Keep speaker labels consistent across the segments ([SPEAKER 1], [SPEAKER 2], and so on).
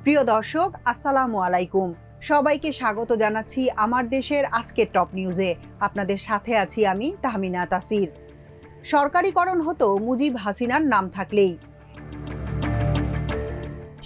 [SPEAKER 1] প্রিয় দর্শক, আসসালামু আলাইকুম। সবাইকে স্বাগত জানাচ্ছি আমার দেশের আজকের টপ নিউজে। আপনাদের সাথে আছি আমি তাহমিনা তাসির। সরকারিকরণ হতো মুজিব হাসিনার নাম থাকলেই।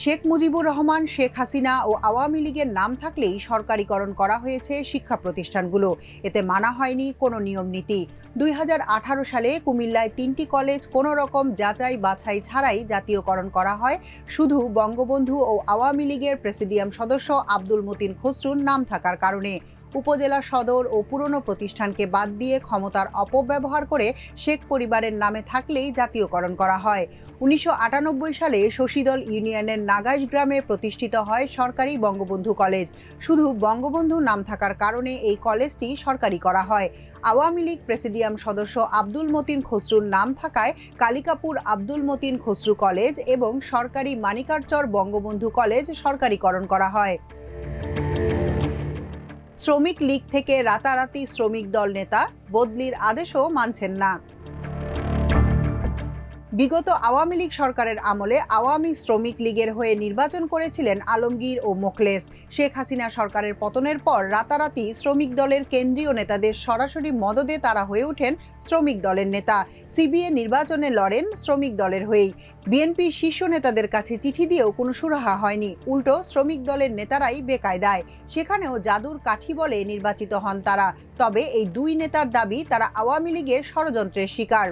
[SPEAKER 1] শেখ মুজিবুর রহমান, শেখ হাসিনা ও আওয়ামী লীগের নাম থাকলেই সরকারিকরণ করা হয়েছে শিক্ষা প্রতিষ্ঠানগুলো। এতে মানা হয়নি কোনো নিয়ম নীতি। 2018 সালে কুমিল্লায় 3টি কলেজ কোনো রকম যাচাই বাছাই ছাড়াই জাতীয়করণ করা হয়, শুধু বঙ্গবন্ধু ও আওয়ামী লীগের প্রেসিডিয়াম সদস্য আব্দুল মতিন খসরুর নাম থাকার কারণে। উপজেলা সদর ও পুরনো প্রতিষ্ঠানকে বাদ দিয়ে ক্ষমতার অপব্যবহার করে শেখ পরিবারের নামে থাকলেই জাতীয়করণ করা হয়। 1998 সালে শশীদল ইউনিয়নের নাগাইশ গ্রামে প্রতিষ্ঠিত হয় সরকারি বঙ্গবন্ধু কলেজ। শুধু বঙ্গবন্ধু নাম থাকার কারণে এই কলেজটি সরকারি করা হয়। আওয়ামী লীগ প্রেসিডিয়াম সদস্য আব্দুল মতিন খসরুর নাম থাকায় কালিকাপুর আব্দুল মতিন খসরু কলেজ এবং সরকারি মানিকারচর বঙ্গবন্ধু কলেজ সরকারিকরণ করা হয়। শ্রমিক লীগ থেকে রাতারাতি শ্রমিক দল নেতা, বদলির আদেশও মানছেন না। বিগত আওয়ামী লীগ সরকারের আমলে আওয়ামী শ্রমিক লীগের হয়ে নির্বাচন করেছিলেন আলমগীর ও মোখলেস। শেখ হাসিনা সরকারের পতনের পর রাতারাতি শ্রমিক দলের কেন্দ্রীয় নেতাদের সরাসরি মদদে তারা হয়ে ওঠেন শ্রমিক দলের নেতা। সিবিএ নির্বাচনে লড়েন শ্রমিক দলের হয়েই। বিএনপির শীর্ষ নেতাদের কাছে চিঠি দিয়েও কোনো সুরাহা হয়নি, উল্টো শ্রমিক দলের নেতারাই বেকায়দায়। সেখানেও জাদুর কাঠি বলে নির্বাচিত হন তারা। তবে এই দুই নেতার দাবি তারা আওয়ামী লীগের ষড়যন্ত্রের শিকার।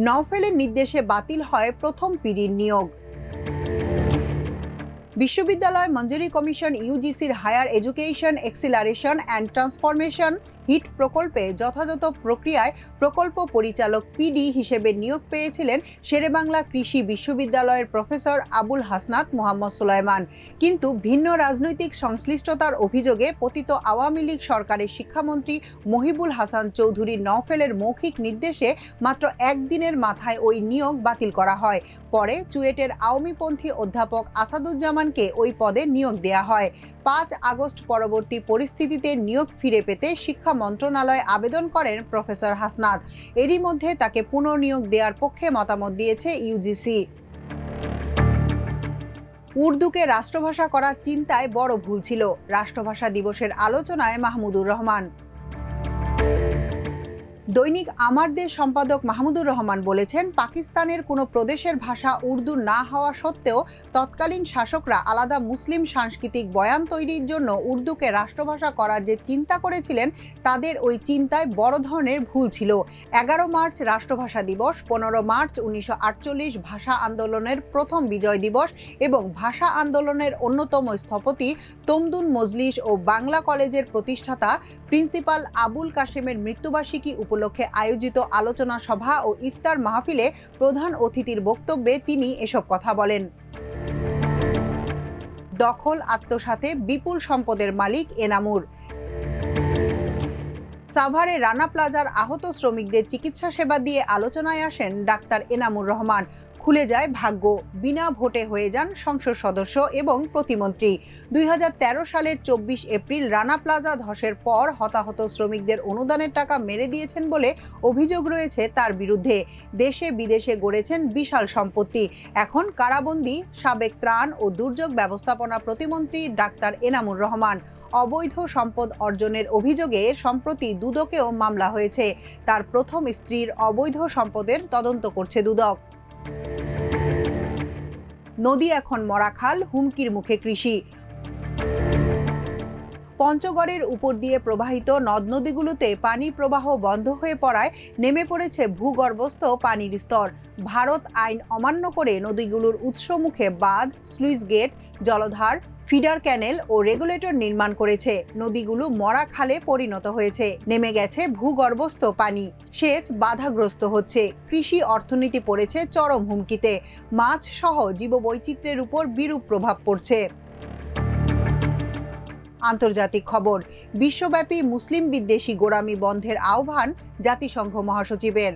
[SPEAKER 1] নওফেলের নির্দেশে বাতিল হয় প্রথম পিডির নিয়োগ। বিশ্ববিদ্যালয় মঞ্জুরি কমিশন ইউজিসির higher education acceleration and transformation HEAT প্রকল্পে যথাযথ প্রক্রিয়ায় প্রকল্প পরিচালক পিডি হিসেবে নিয়োগ পেয়েছিলেন শেরেবাংলা কৃষি বিশ্ববিদ্যালয়ের প্রফেসর আবুল হাসনাত মোহাম্মদ সুলাইমান। কিন্তু ভিন্ন রাজনৈতিক সংশ্লিষ্টতার অভিযোগে পতিত আওয়ামী লীগ সরকারের শিক্ষামন্ত্রী মহিবুল হাসান চৌধুরী নওফেলের মৌখিক নির্দেশে মাত্র একদিনের মাথায় ওই নিয়োগ বাতিল করা হয়। পরে চুয়েটের আওয়ামীপন্থী অধ্যাপক আসাদুজ্জামানকে ওই পদে নিয়োগ দেয়া হয়। 5 আগস্ট পরবর্তী পরিস্থিতিতে নিয়োগ ফিরে পেতে শিক্ষা মন্ত্রণালয়ে আবেদন করেন প্রফেসর হাসনাত। এরই মধ্যে তাকে পুনর্নিয়োগ দেওয়ার পক্ষে মতামত দিয়েছে ইউজিসি। উর্দুকে রাষ্ট্রভাষা করার চিন্তায় বড় ভুল ছিল, রাষ্ট্রভাষা দিবসের আলোচনায় মাহমুদুর রহমান। দৈনিক আমার দেশ সম্পাদক মাহমুদুর রহমান বলেছেন, পাকিস্তানের কোনো প্রদেশের ভাষা উর্দু না হওয়া সত্ত্বেও তৎকালীন শাসকরা আলাদা মুসলিম সাংস্কৃতিক বয়ান তৈরির জন্য উর্দুকে রাষ্ট্রভাষা করার যে চিন্তা করেছিলেন, তাদের ওই চিন্তায় বড় ধরনের ভুল ছিল। 11 মার্চ রাষ্ট্রভাষা দিবস, 15 মার্চ 1948 ভাষা আন্দোলনের প্রথম বিজয় দিবস এবং ভাষা আন্দোলনের অন্যতম স্থপতি তমদুন মজলিস ও বাংলা কলেজের প্রতিষ্ঠাতা প্রিন্সিপাল আবুল কাশেমের মৃত্যুবার্ষিকী উপলক্ষে আয়োজিত আলোচনা সভা ও ইফতার মাহফিলে প্রধান অতিথির বক্তব্যে তিনি এসব কথা বলেন। দখল আত্মসাতে বিপুল সম্পদের মালিক এনামুর। সাভারে রানা প্লাজার আহত শ্রমিকদের চিকিৎসা সেবা দিয়ে আলোচনায় আসেন ডাক্তার এনামুর রহমান। খুলে যায় ভাগ্য, বিনা ভোটে হয়ে যান সংসদ সদস্য এবং প্রতিমন্ত্রী। 2013 সালের 24 এপ্রিল রানা প্লাজা ধসের পর হতাহত শ্রমিকদের অনুদানের টাকা মেরে দিয়েছেন বলে অভিযোগ রয়েছে তার বিরুদ্ধে। দেশে বিদেশে গড়েছেন বিশাল সম্পত্তি। এখন কারাবন্দী সাবেক ত্রাণ ও দুর্যোগ ব্যবস্থাপনা প্রতিমন্ত্রী ডাক্তার এনামুর রহমান। অবৈধ সম্পদ অর্জনের অভিযোগে সম্প্রতি দুদকেও মামলা হয়েছে। তার প্রথম স্ত্রীর অবৈধ সম্পদের তদন্ত করছে দুদক। নদী এখন মরাখাল, হুমকির মুখে কৃষি। পঞ্চগড়ের উপর দিয়ে প্রবাহিত নদ নদীগুলোতে পানি প্রবাহ বন্ধ হয়ে পড়ায় নেমে পড়েছে ভূগর্ভস্থ পানির স্তর। ভারত আইন অমান্য করে নদীগুলোর উৎসমুখে বাঁধ, স্লুইস গেট, জলধার, ফিডার ক্যানেল ও রেগুলেটর নির্মাণ করেছে। নদীগুলো মরা খালে পরিণত হয়েছে, নেমে গেছে ভূগর্ভস্থ পানি। সেচ বাধাগ্রস্ত হচ্ছে, কৃষি অর্থনীতি পড়েছে চরম হুমকিতে। মাছ সহ জীববৈচিত্র্যের উপর বিরূপ প্রভাব পড়ছে। আন্তর্জাতিক খবর, বিশ্বব্যাপী মুসলিম বিদ্বেষী গোঁড়ামি বন্ধের আহ্বান জাতিসংঘ মহাসচিবের।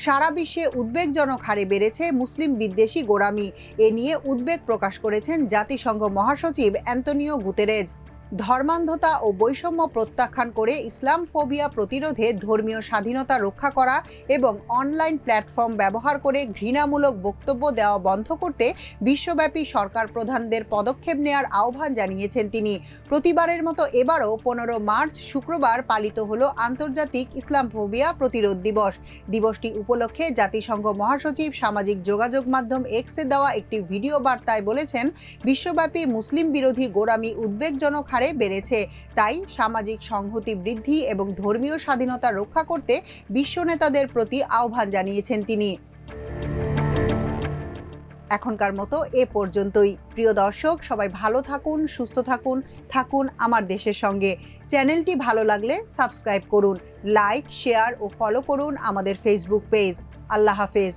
[SPEAKER 1] সারা বিশ্বে উদ্বেগজনক হারে বেড়েছে মুসলিম বিদ্বেষী গোঁড়ামি। এ নিয়ে উদ্বেগ প্রকাশ করেছেন জাতিসংঘ মহাসচিব অ্যান্তোনিও গুতেরেজ। ধর্মান্ধতা ও বৈষম্য প্রত্যাখ্যান করে ইসলাম ফোবিয়া প্রতিরোধে ধর্মীয় স্বাধীনতা রক্ষা করা এবং অনলাইন প্ল্যাটফর্ম ব্যবহার করে ঘৃণামূলক বক্তব্য দেওয়া বন্ধ করতে বিশ্বব্যাপী সরকার প্রধানদের পদক্ষেপ নেওয়ার আহ্বান জানিয়েছেন তিনি। প্রতিবারের মতো এবারও 15 মার্চ শুক্রবার পালিত হলো আন্তর্জাতিক ইসলামফোবিয়া প্রতিরোধ দিবস। দিবসটি উপলক্ষে জাতিসংঘ মহাসচিব সামাজিক যোগাযোগ মাধ্যম এক্সে দেওয়া একটি ভিডিও বার্তায় বলেছেন, বিশ্বব্যাপী মুসলিম বিরোধী গোঁড়ামি উদ্বেগজনক হারে বেড়েছে। তাই সামাজিক সংহতি বৃদ্ধি এবং ধর্মীয় স্বাধীনতা রক্ষা করতে বিশ্ব নেতাদের প্রতি আহ্বান জানিয়েছেন তিনি। এখনকার মতো এ পর্যন্তই। প্রিয় দর্শক, সবাই ভালো থাকুন, সুস্থ থাকুন, থাকুন আমার দেশের সঙ্গে। চ্যানেলটি ভালো লাগলে সাবস্ক্রাইব করুন, লাইক, শেয়ার ও ফলো করুন আমাদের ফেসবুক পেজ। আল্লাহ হাফেজ।